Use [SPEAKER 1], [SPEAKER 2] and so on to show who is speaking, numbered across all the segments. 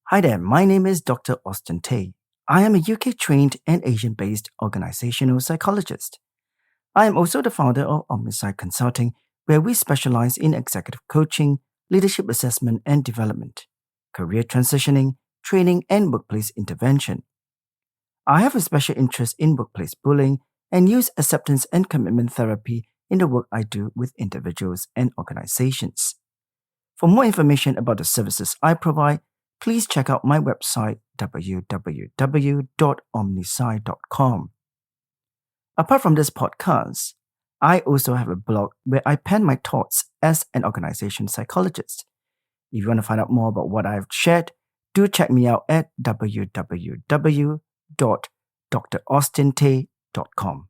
[SPEAKER 1] Hi there, my name is Dr. Austin Tay. I am a UK trained and Asian based organizational psychologist. I am also the founder of Omnisci Consulting, where we specialize in executive coaching, leadership assessment and development, career transitioning, training, and workplace intervention. I have a special interest in workplace bullying and use acceptance and commitment therapy in the work I do with individuals and organizations. For more information about the services I provide, please check out my website www.omnisci.com. Apart from this podcast, I also have a blog where I pen my thoughts as an organization psychologist. If you want to find out more about what I've shared, do check me out at www.draustintay.com.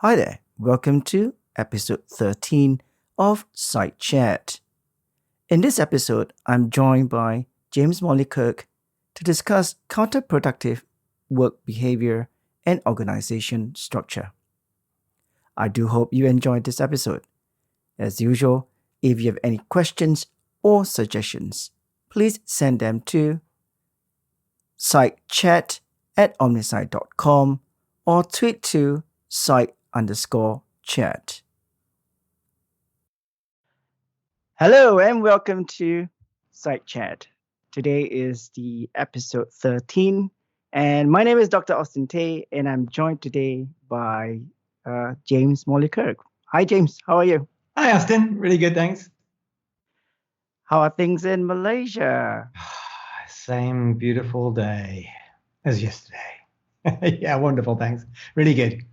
[SPEAKER 1] Hi there, welcome to episode 13 of Side Chat. In this episode, I'm joined by James Molly-Kirk to discuss counterproductive work behavior and organization structure. I do hope you enjoyed this episode. As usual, if you have any questions or suggestions, please send them to sidechat@omnisci.com or tweet to side_chat. Hello and welcome to Side Chat. Today is the episode 13 and my name is Dr. Austin Tay and I'm joined today by James Molly-Kirk. Hi James, how are you?
[SPEAKER 2] Hi Austin, really good, thanks.
[SPEAKER 1] How are things in Malaysia?
[SPEAKER 2] Same beautiful day as yesterday. Yeah, wonderful, thanks. Really good.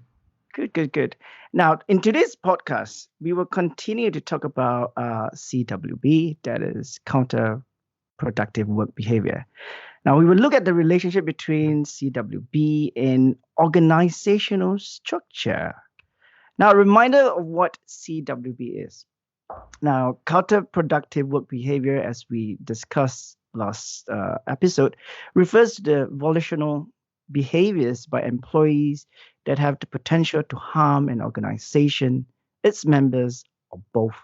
[SPEAKER 1] Good. Now, in today's podcast, we will continue to talk about CWB, that is counterproductive work behavior. Now, we will look at the relationship between CWB and organizational structure. Now, a reminder of what CWB is. Now, counterproductive work behavior, as we discussed last episode, refers to the volitional behaviors by employees that have the potential to harm an organization, its members, or both.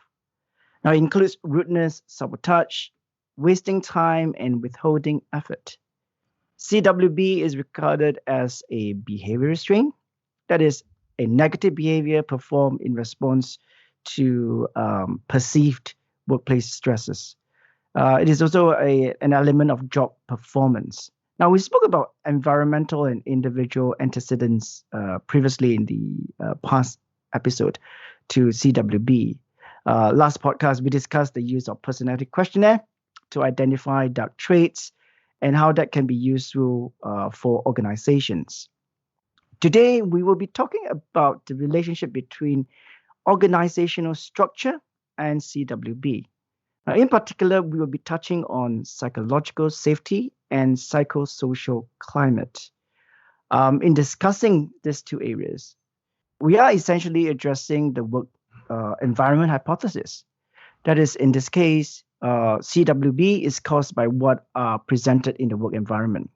[SPEAKER 1] Now, it includes rudeness, sabotage, wasting time, and withholding effort. CWB is regarded as a behavior restraint, that is, a negative behavior performed in response to perceived workplace stresses. It is also an element of job performance. Now, we spoke about environmental and individual antecedents previously in the past episode to CWB. Last podcast, we discussed the use of personality questionnaire to identify dark traits and how that can be useful for organizations. Today, we will be talking about the relationship between organizational structure and CWB. Now, in particular, we will be touching on psychological safety and psychosocial climate. In discussing these two areas, we are essentially addressing the work environment hypothesis. That is, in this case, CWB is caused by what are presented in the work environment.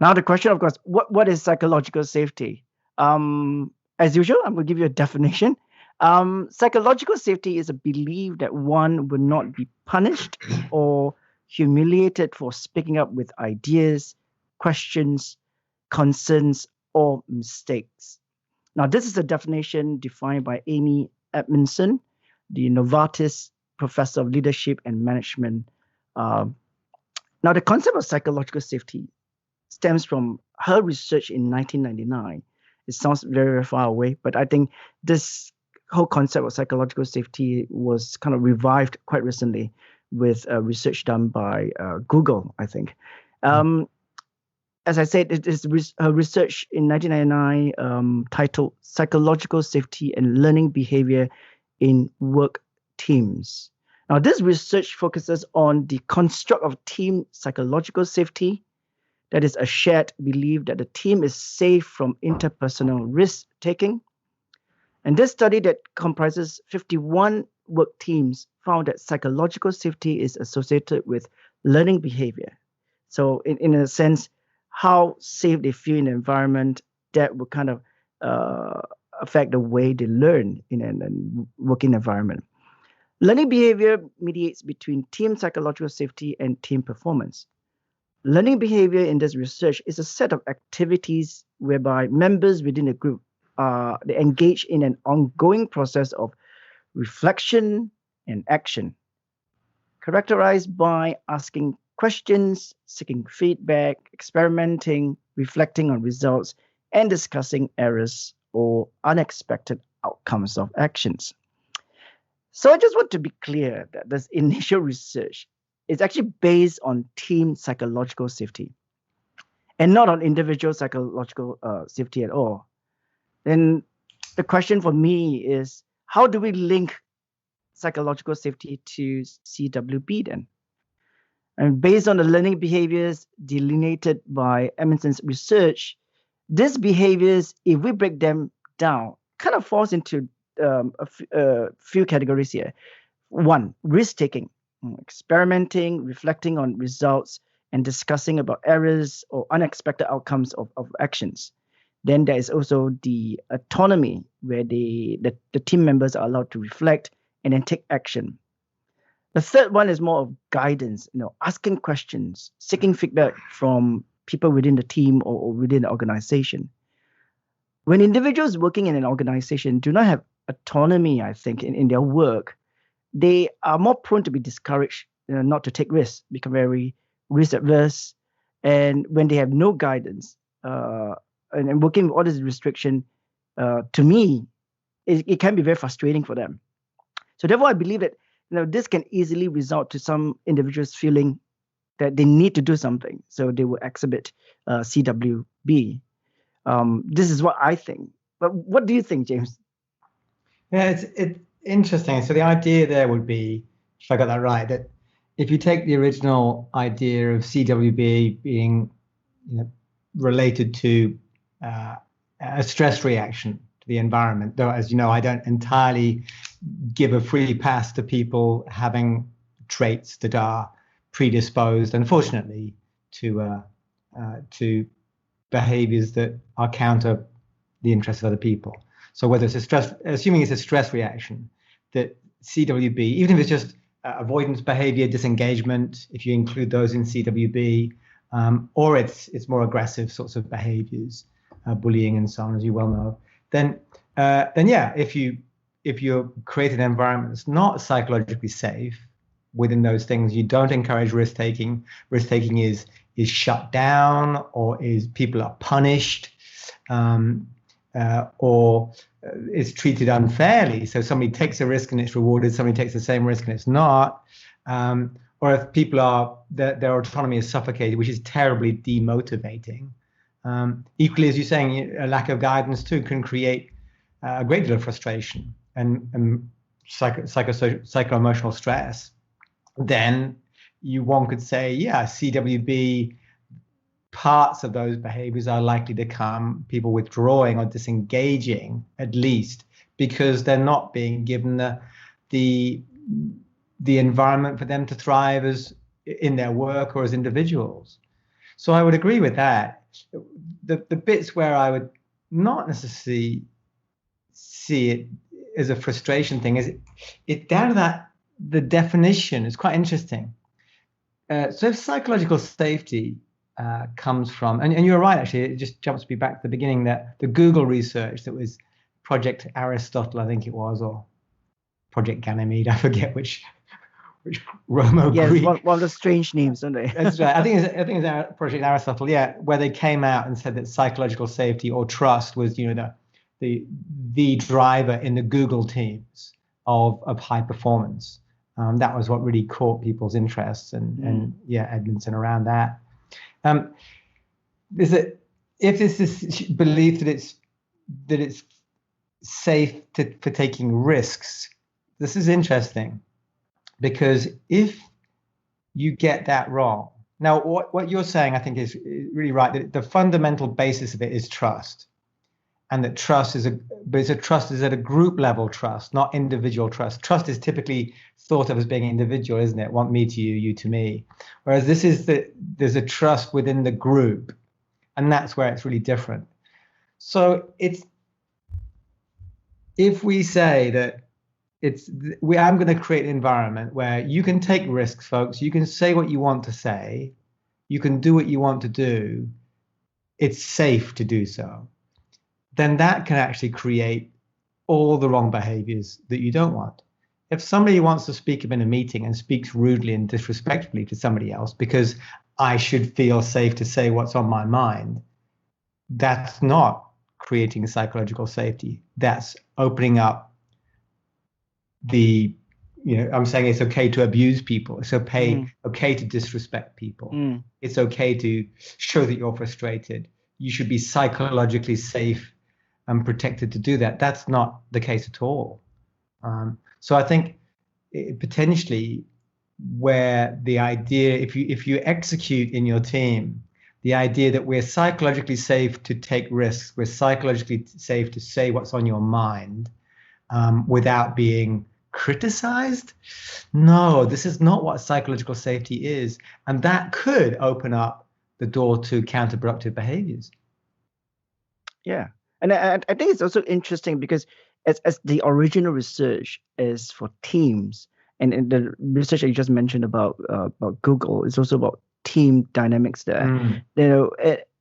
[SPEAKER 1] Now, the question, of course, what is psychological safety? As usual, I'm going to give you a definition. Psychological safety is a belief that one will not be punished or humiliated for speaking up with ideas, questions, concerns, or mistakes. Now, this is a definition defined by Amy Edmondson, the Novartis Professor of Leadership and Management. Now, the concept of psychological safety stems from her research in 1999. It sounds very, very far away, but I think this whole concept of psychological safety was kind of revived quite recently with research done by Google, I think. As I said, it is research in 1999 titled Psychological Safety and Learning Behavior in Work Teams. Now, this research focuses on the construct of team psychological safety. That is a shared belief that the team is safe from interpersonal risk taking. And this study that comprises 51 work teams found that psychological safety is associated with learning behavior. So, in a sense, how safe they feel in the environment, that will kind of affect the way they learn in a working environment. Learning behavior mediates between team psychological safety and team performance. Learning behavior in this research is a set of activities whereby members within a group they engage in an ongoing process of reflection and action, characterized by asking questions, seeking feedback, experimenting, reflecting on results, and discussing errors or unexpected outcomes of actions. So I just want to be clear that this initial research is actually based on team psychological safety and not on individual psychological safety at all. Then the question for me is, how do we link psychological safety to CWB then? And based on the learning behaviors delineated by Emerson's research, these behaviors, if we break them down, kind of falls into a few categories here. One, risk-taking, experimenting, reflecting on results, and discussing about errors or unexpected outcomes of actions. Then there is also the autonomy, where the team members are allowed to reflect and then take action. The third one is more of guidance, asking questions, seeking feedback from people within the team or within the organization. When individuals working in an organization do not have autonomy, I think, in their work, they are more prone to be discouraged, not to take risks, become very risk averse. And when they have no guidance, and working with all this restriction, to me, it can be very frustrating for them. So therefore, I believe that this can easily result to some individuals feeling that they need to do something, so they will exhibit CWB. This is what I think. But what do you think, James?
[SPEAKER 2] Yeah, it's interesting. So the idea there would be, if I got that right, that if you take the original idea of CWB being related to a stress reaction to the environment, though, as you know, I don't entirely give a free pass to people having traits that are predisposed, unfortunately, to behaviors that are counter the interests of other people. So whether it's assuming it's a stress reaction, that CWB, even if it's just avoidance behavior, disengagement, if you include those in CWB, or it's more aggressive sorts of behaviors, bullying and so on, as you well know, then yeah, if you create an environment that's not psychologically safe within those things, you don't encourage risk taking. Risk taking is shut down, or is people are punished, or is treated unfairly. So somebody takes a risk and it's rewarded, somebody takes the same risk and it's not. Or if people are, their autonomy is suffocated, which is terribly demotivating. Equally, as you're saying, a lack of guidance too can create a great deal of frustration and psycho-emotional stress. Then one could say, yeah, CWB, parts of those behaviors are likely to come people withdrawing or disengaging, at least because they're not being given the environment for them to thrive as in their work or as individuals. So I would agree with that. The bits where I would not necessarily see it as a frustration thing is it down to that the definition is quite interesting. So if psychological safety comes from, and you're right, actually, it just jumps me back to the beginning, that the Google research that was Project Aristotle, I think it was, or Project Ganymede, I forget which Romo-Greek.
[SPEAKER 1] Yes, one of the strange names, don't they?
[SPEAKER 2] That's right. I think it's Project Aristotle, yeah, where they came out and said that psychological safety or trust was, the driver in the Google teams of high performance. That was what really caught people's interests, and Edmondson around that. Is that if there's this belief that it's safe for taking risks, this is interesting. because if you get that wrong, now what you're saying, I think, is really right. That the fundamental basis of it is trust, and that trust is trust is at a group level trust, not individual trust. Trust is typically thought of as being individual, isn't it? Want me to you, you to me. Whereas there's a trust within the group, and that's where it's really different. So if we say that I'm going to create an environment where you can take risks, folks. You can say what you want to say. You can do what you want to do. It's safe to do so. Then that can actually create all the wrong behaviors that you don't want. If somebody wants to speak up in a meeting and speaks rudely and disrespectfully to somebody else because I should feel safe to say what's on my mind, that's not creating psychological safety. That's opening up I'm saying it's okay to abuse people. It's okay to disrespect people. It's okay to show that you're frustrated. You should be psychologically safe and protected to do that. That's not the case at all. So I think potentially where the idea, if you execute in your team, the idea that we're psychologically safe to take risks, we're psychologically safe to say what's on your mind, without being criticized. No, this is not what psychological safety is. And that could open up the door to counterproductive behaviors.
[SPEAKER 1] Yeah. And I think it's also interesting because as the original research is for teams, and the research you just mentioned about Google is also about team dynamics there.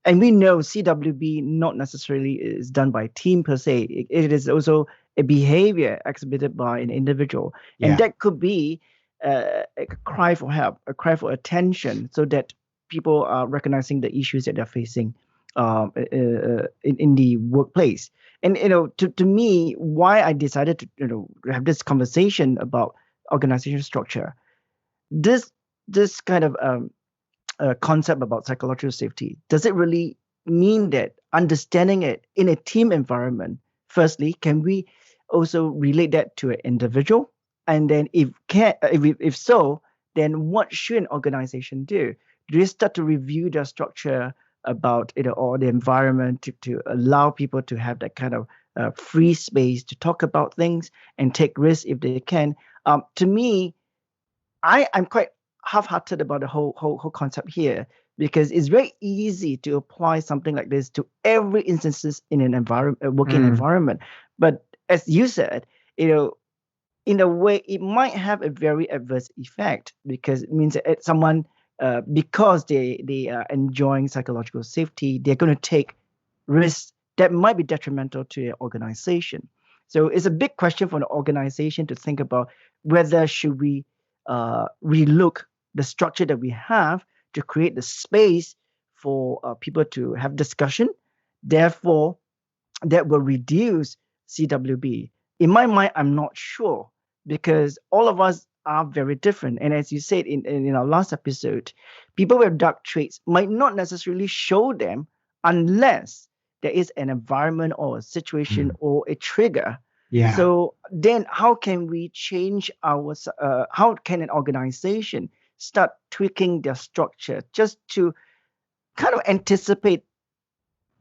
[SPEAKER 1] And we know CWB not necessarily is done by a team per se. It is also a behavior exhibited by an individual. And that could be a cry for help, a cry for attention, so that people are recognizing the issues that they're facing in the workplace. And, to me, why I decided to, have this conversation about organizational structure, this kind of concept about psychological safety, does it really mean that understanding it in a team environment, firstly, can we also relate that to an individual? And then if so, then what should an organization do? Do they start to review their structure about or the environment to allow people to have that kind of free space to talk about things and take risks if they can? To me, I'm quite half-hearted about the whole concept here, because it's very easy to apply something like this to every instances in an environment, working environment. But as you said, in a way, it might have a very adverse effect, because it means that someone, because they are enjoying psychological safety, they're going to take risks that might be detrimental to their organization. So it's a big question for the organization to think about whether should we relook the structure that we have to create the space for people to have discussion. Therefore, that will reduce CWB. In my mind, I'm not sure, because all of us are very different. And as you said in our last episode, people with dark traits might not necessarily show them unless there is an environment or a situation or a trigger.
[SPEAKER 2] Yeah.
[SPEAKER 1] So then how can we change how can an organization start tweaking their structure just to kind of anticipate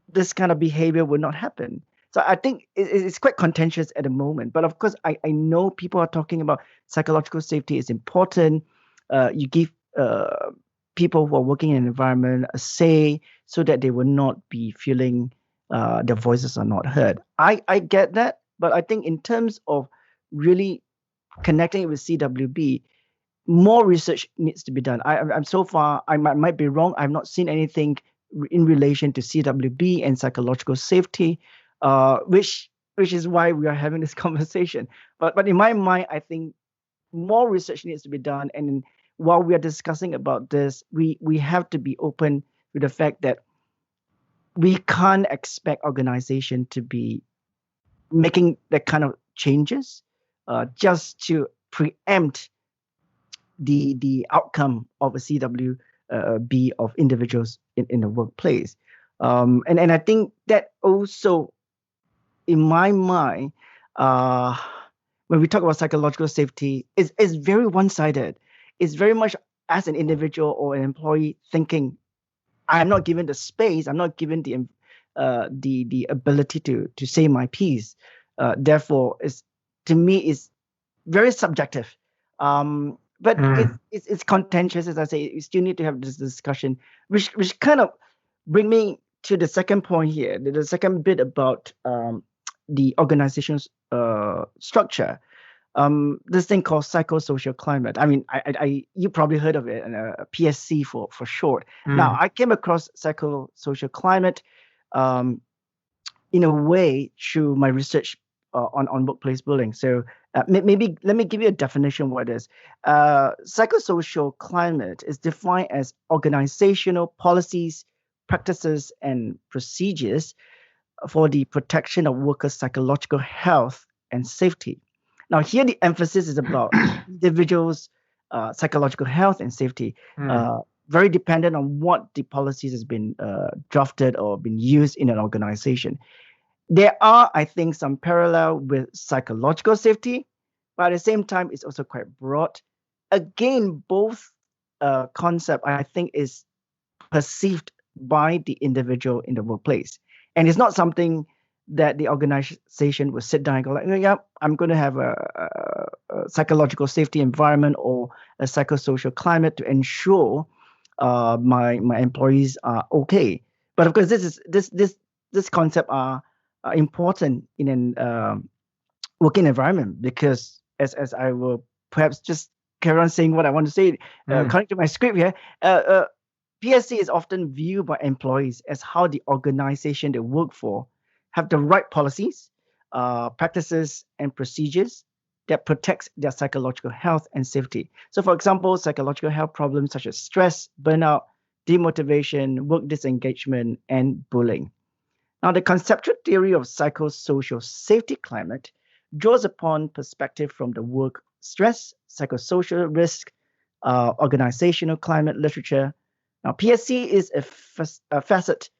[SPEAKER 1] this kind of behavior will not happen? So I think it's quite contentious at the moment. But of course, I know people are talking about psychological safety is important. You give people who are working in an environment a say so that they will not be feeling their voices are not heard. I get that. But I think in terms of really connecting it with CWB, more research needs to be done. I'm so far, I might be wrong. I've not seen anything in relation to CWB and psychological safety, which is why we are having this conversation. But in my mind, I think more research needs to be done. And while we are discussing about this, we have to be open to the fact that we can't expect organization to be making that kind of changes just to preempt the outcome of a CWB of individuals in the workplace. And I think that also, in my mind, when we talk about psychological safety, is very one-sided. It's very much as an individual or an employee thinking, I'm not given the space, I'm not given the ability to say my piece. Therefore, to me is very subjective. But it's contentious, as I say. We still need to have this discussion, which kind of bring me to the second point here. The second bit about the organization's structure. This thing called psychosocial climate. I mean, you probably heard of it, PSC for short. Now, I came across psychosocial climate in a way through my research on workplace bullying. So maybe let me give you a definition of what it is. Psychosocial climate is defined as organizational policies, practices, and procedures for the protection of workers' psychological health and safety. Now, here the emphasis is about individuals' psychological health and safety, very dependent on what the policies has been drafted or been used in an organization. There are, I think, some parallel with psychological safety, but at the same time, it's also quite broad. Again, both concept, I think, is perceived by the individual in the workplace. And it's not something that the organization will sit down and go like, yeah, I'm going to have a psychological safety environment or a psychosocial climate to ensure my employees are okay. But of course, this concept are important in an working environment, because as I will perhaps just carry on saying what I want to say, according to my script here, PSC is often viewed by employees as how the organization they work for have the right policies, practices, and procedures that protects their psychological health and safety. So, for example, psychological health problems such as stress, burnout, demotivation, work disengagement, and bullying. Now, the conceptual theory of psychosocial safety climate draws upon perspective from the work stress, psychosocial risk, organizational climate literature. Now, PSC is a facet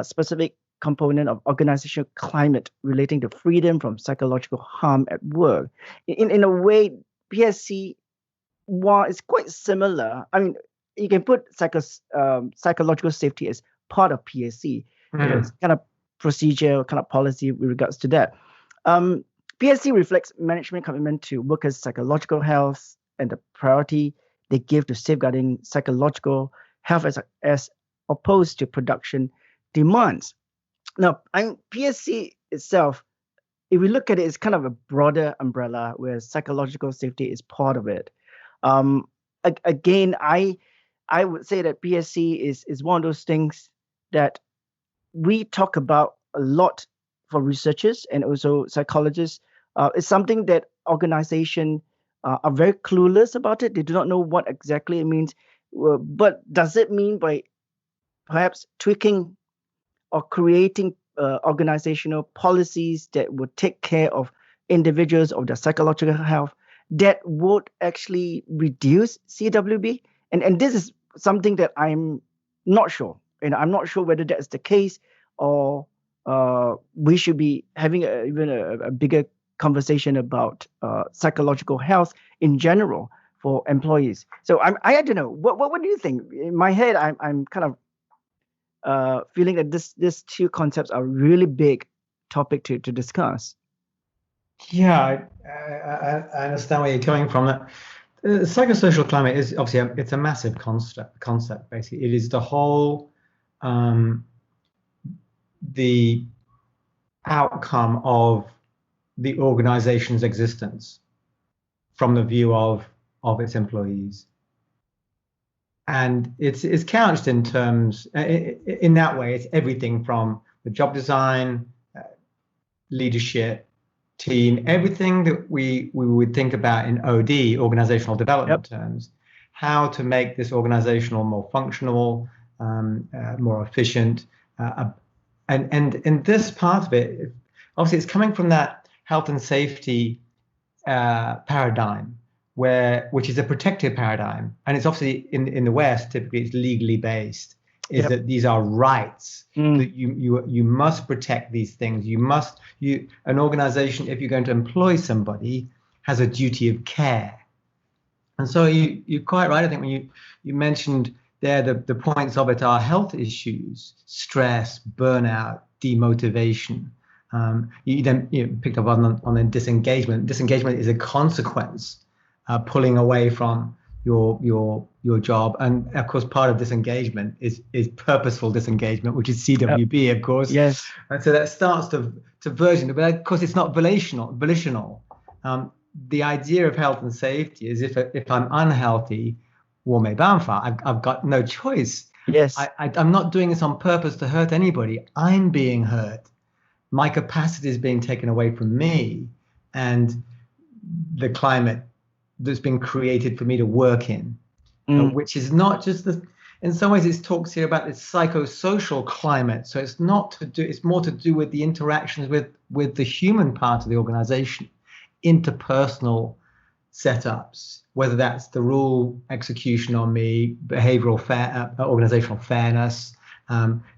[SPEAKER 1] specific component of organizational climate relating to freedom from psychological harm at work. In a way, PSC, while it's quite similar, I mean, you can put psychological safety as part of PSC. It's kind of procedure, kind of policy with regards to that. PSC reflects management commitment to workers' psychological health and the priority they give to safeguarding psychological health as opposed to production demands. Now, PSC itself, if we look at it, it's kind of a broader umbrella where psychological safety is part of it. Again, I would say that PSC is one of those things that we talk about a lot for researchers and also psychologists. It's something that organizations are very clueless about it. They do not know what exactly it means. But does it mean by perhaps tweaking or creating organizational policies that would take care of individuals of their psychological health that would actually reduce CWB? And this is something that I'm not sure. And I'm not sure whether that's the case, or we should be having even a bigger conversation about psychological health in general for employees. So I don't know. What do you think? In my head, I'm kind of feeling that these two concepts are really big topic to discuss.
[SPEAKER 2] Yeah, I understand where you're coming from. That psychosocial climate is obviously it's a massive concept. Basically, it is the whole the outcome of the organization's existence from the view of its employees. And it's couched in terms, in that way, it's everything from the job design, leadership, team, everything that we would think about in OD, organizational development terms, how to make this organizational more functional, more efficient. And this part of it, obviously, it's coming from that health and safety paradigm, which is a protective paradigm, and it's obviously in the West typically it's legally based. That these are rights that you must protect these things. An organization, if you're going to employ somebody, has a duty of care. And so you're quite right. I think when you mentioned there, the points of it are health issues, stress, burnout, demotivation. You then picked up on the disengagement. Disengagement is a consequence, pulling away from your job, and of course part of disengagement is purposeful disengagement, which is CWB, of course.
[SPEAKER 1] Yes.
[SPEAKER 2] And so that starts to version, but of course it's not volitional. The idea of health and safety is if I'm unhealthy, I've got no choice.
[SPEAKER 1] Yes.
[SPEAKER 2] I'm not doing this on purpose to hurt anybody. I'm being hurt. My capacity is being taken away from me, and the climate that's been created for me to work in, which is not just in some ways it talks here about this psychosocial climate. So it's more to do with the interactions with the human part of the organization, interpersonal setups, whether that's the rule execution on me, behavioral organizational fairness,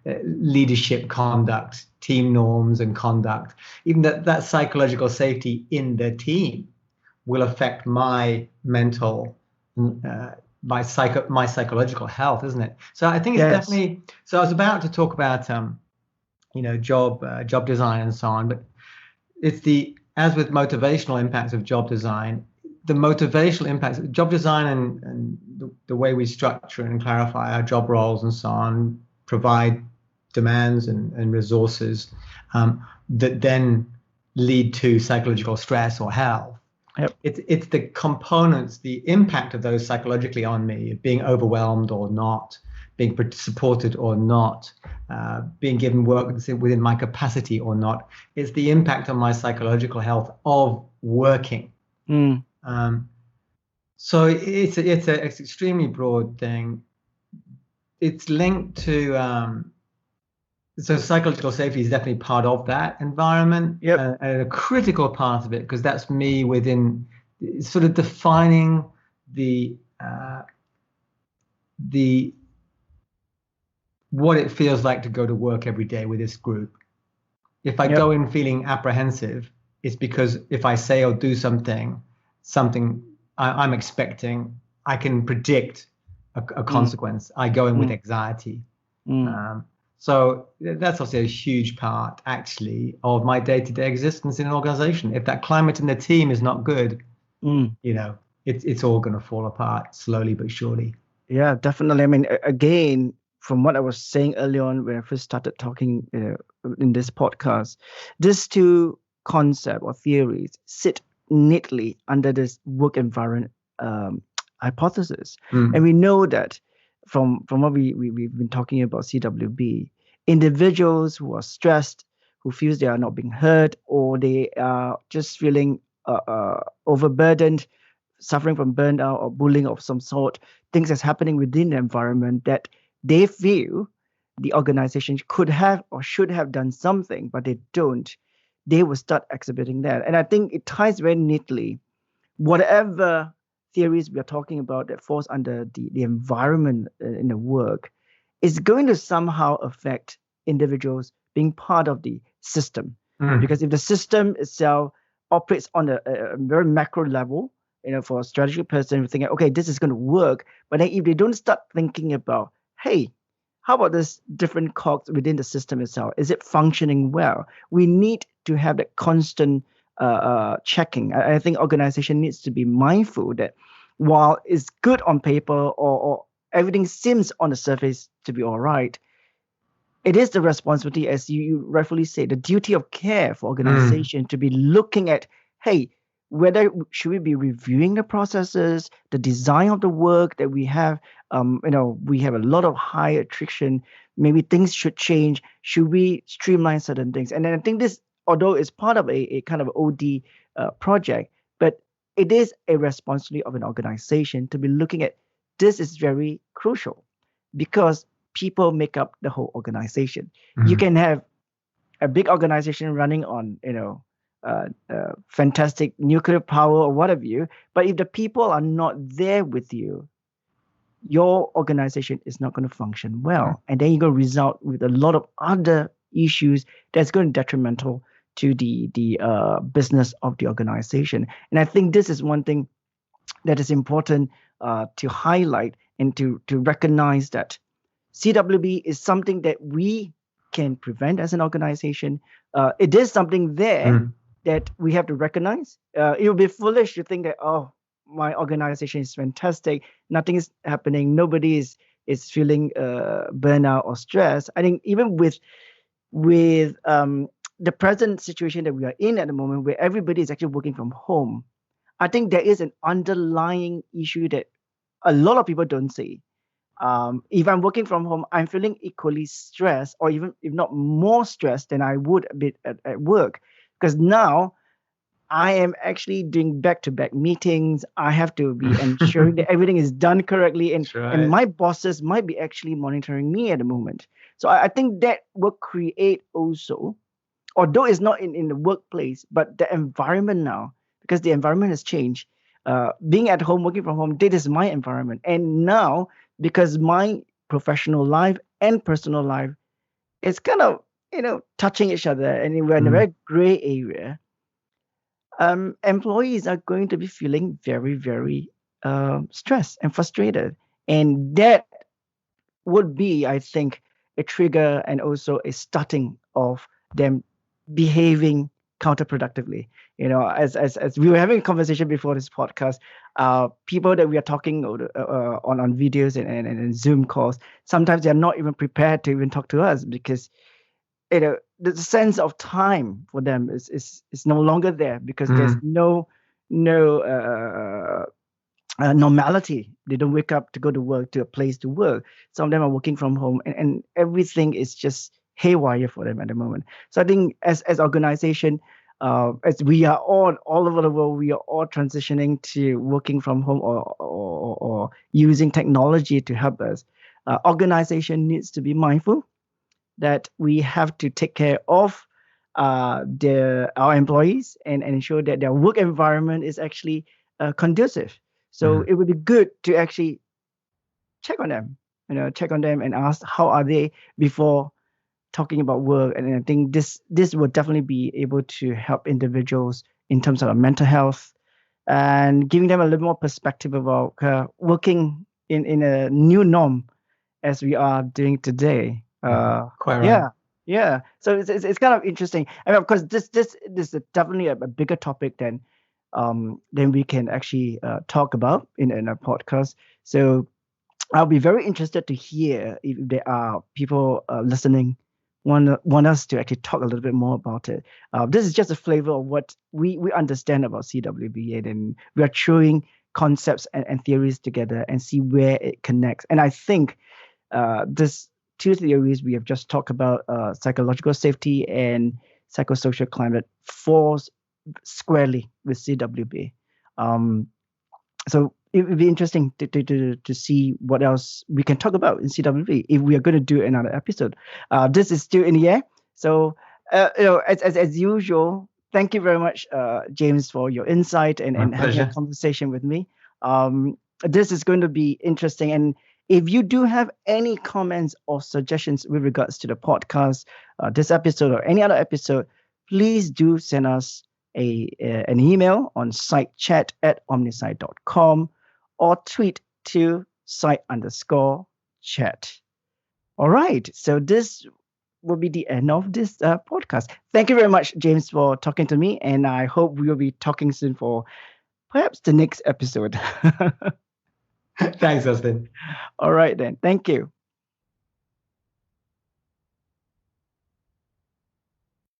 [SPEAKER 2] leadership conduct, team norms and conduct, even that psychological safety in the team will affect my mental, my psychological health, isn't it? So I think it's definitely. So I was about to talk about, job design and so on, but it's as with motivational impacts of job design, the motivational impacts of job design and the way we structure and clarify our job roles and so on, provide demands and resources that then lead to psychological stress or health.
[SPEAKER 1] Yep.
[SPEAKER 2] It's the components, the impact of those psychologically on me, being overwhelmed or not, being supported or not, being given work within my capacity or not. It's the impact on my psychological health of working. So it's an extremely broad thing. It's linked to so psychological safety is definitely part of that environment, and a critical part of it, because that's me within sort of defining what it feels like to go to work every day with this group. If I go in feeling apprehensive, it's because if I say or do something I'm expecting, I can predict a consequence. I go in with anxiety. So that's also a huge part, actually, of my day-to-day existence in an organization. If that climate in the team is not good, it's all going to fall apart slowly but surely.
[SPEAKER 1] Yeah, definitely. I mean, again, from what I was saying early on when I first started talking in this podcast, these two concepts or theories sit neatly under this work environment hypothesis. And we know that from what we've been talking about CWB, individuals who are stressed, who feels they are not being heard, or they are just feeling overburdened, suffering from burnout or bullying of some sort, things that's happening within the environment that they feel the organization could have or should have done something, but they don't, they will start exhibiting that. And I think it ties very neatly. Whatever theories we are talking about that falls under the environment in the work is going to somehow affect individuals being part of the system. Because if the system itself operates on a very macro level, for a strategic person, we're thinking, okay, this is going to work. But then if they don't start thinking about, hey, how about this different cogs within the system itself? Is it functioning well? We need to have that constant checking. I think organization needs to be mindful that while it's good on paper or everything seems on the surface to be all right, it is the responsibility, as you rightfully say, the duty of care for organization to be looking at, hey, whether should we be reviewing the processes, the design of the work that we have. We have a lot of high attrition. Maybe things should change. Should we streamline certain things? And then I think this, although it's part of a kind of OD project, but it is a responsibility of an organization to be looking at this is very crucial because people make up the whole organization. You can have a big organization running on, fantastic nuclear power or what have you, but if the people are not there with you, your organization is not going to function well. And then you're going to result with a lot of other issues that's going to be detrimental to the business of the organization. And I think this is one thing that is important to highlight and to recognize that CWB is something that we can prevent as an organization. It is something there that we have to recognize. It would be foolish to think that, oh, my organization is fantastic, nothing is happening, nobody is feeling burnout or stress. I think even with the present situation that we are in at the moment, where everybody is actually working from home, I think there is an underlying issue that a lot of people don't see. If I'm working from home, I'm feeling equally stressed, or even if not more stressed than I would a bit at work, because now I am actually doing back-to-back meetings. I have to be ensuring that everything is done correctly, and my bosses might be actually monitoring me at the moment. So I think that will create also, although it's not in the workplace, but the environment now, because the environment has changed. Being at home, working from home, this is my environment. And now, because my professional life and personal life is kind of, touching each other, and we're in a very gray area, employees are going to be feeling very, very stressed and frustrated. And that would be, I think, a trigger and also a starting of them behaving counterproductively. As we were having a conversation before this podcast, people that we are talking on videos and Zoom calls, sometimes they're not even prepared to even talk to us, because the sense of time for them is no longer there, because there's no normality. They don't wake up to go to work, to a place to work. Some of them are working from home, and everything is just haywire for them at the moment. So I think as organization, as we are all over the world, we are all transitioning to working from home or using technology to help us. Organization needs to be mindful that we have to take care of our employees and ensure that their work environment is actually conducive. So it would be good to actually check on them, and ask how are they before talking about work. And I think this will definitely be able to help individuals in terms of mental health, and giving them a little more perspective about working in a new norm as we are doing today.
[SPEAKER 2] Quite right.
[SPEAKER 1] Yeah. So it's kind of interesting. I mean, of course, this is definitely a bigger topic than we can actually talk about in a podcast. So I'll be very interested to hear if there are people listening want us to actually talk a little bit more about it. This is just a flavor of what we understand about CWB, and then we are throwing concepts and theories together and see where it connects. And I think this two theories we have just talked about, psychological safety and psychosocial climate, falls squarely with CWB. So it would be interesting to see what else we can talk about in CWB if we are going to do another episode. This is still in the air. So, as usual, thank you very much, James, for your insight and having a conversation with me. This is going to be interesting. And if you do have any comments or suggestions with regards to the podcast, this episode or any other episode, please do send us an email on sitechat@omnisci.com or tweet to site_chat. All right. So this will be the end of this podcast. Thank you very much, James, for talking to me. And I hope we will be talking soon for perhaps the next episode.
[SPEAKER 2] Thanks, Austin.
[SPEAKER 1] All right, then. Thank you.